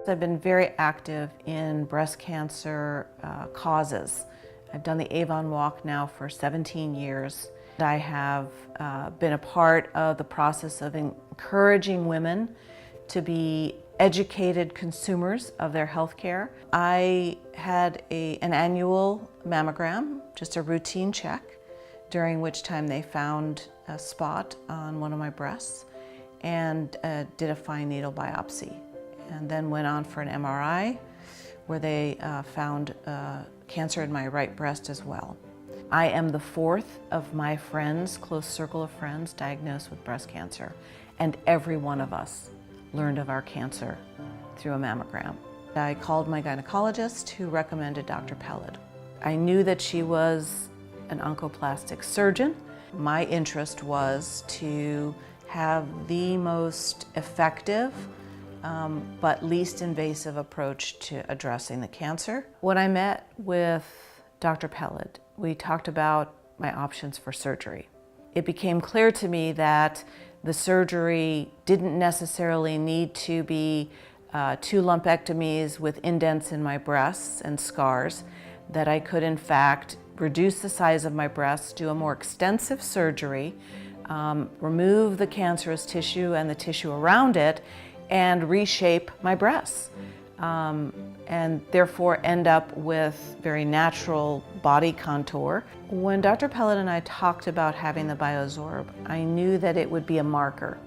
I've been very active in breast cancer causes. I've done the Avon Walk now for 17 years. I have been a part of the process of encouraging women to be educated consumers of their health care. I had an annual mammogram, just a routine check, during which time they found a spot on one of my breasts and did a fine needle biopsy, and then went on for an MRI where they found cancer in my right breast as well. I am the fourth of my friends, close circle of friends, diagnosed with breast cancer, and every one of us learned of our cancer through a mammogram. I called my gynecologist, who recommended Dr. Peled. I knew that she was an oncoplastic surgeon. My interest was to have the most effective but least invasive approach to addressing the cancer. When I met with Dr. Peled, we talked about my options for surgery. It became clear to me that the surgery didn't necessarily need to be 2 lumpectomies with indents in my breasts and scars, that I could in fact reduce the size of my breasts, do a more extensive surgery, remove the cancerous tissue and the tissue around it, and reshape my breasts, and therefore end up with very natural body contour. When Dr. Peled and I talked about having the BioZorb, I knew that it would be a marker,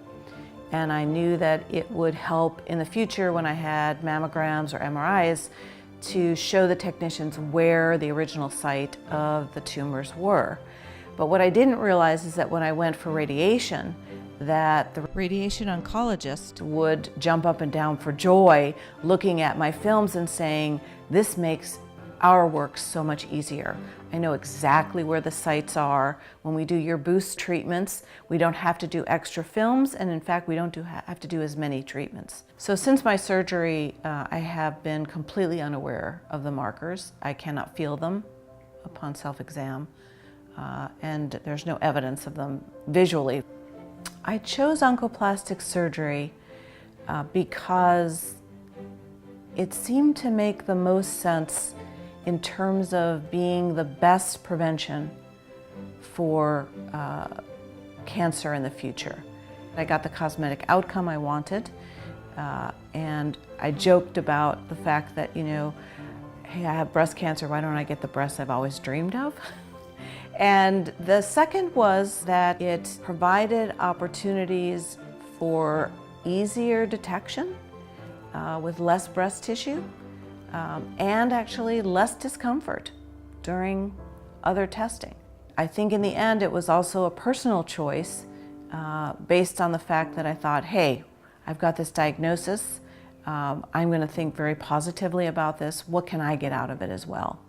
and I knew that it would help in the future when I had mammograms or MRIs to show the technicians where the original site of the tumors were. But what I didn't realize is that when I went for radiation, that the radiation oncologist would jump up and down for joy looking at my films and saying, "This makes our work so much easier. I know exactly where the sites are. When we do your boost treatments, we don't have to do extra films, and in fact, we don't have to do as many treatments." So since my surgery, I have been completely unaware of the markers. I cannot feel them upon self-exam, and there's no evidence of them visually. I chose oncoplastic surgery because it seemed to make the most sense in terms of being the best prevention for cancer in the future. I got the cosmetic outcome I wanted, and I joked about the fact that, you know, hey, I have breast cancer, why don't I get the breasts I've always dreamed of? And the second was that it provided opportunities for easier detection with less breast tissue, and actually less discomfort during other testing. I think in the end it was also a personal choice based on the fact that I thought, hey, I've got this diagnosis, I'm going to think very positively about this, what can I get out of it as well?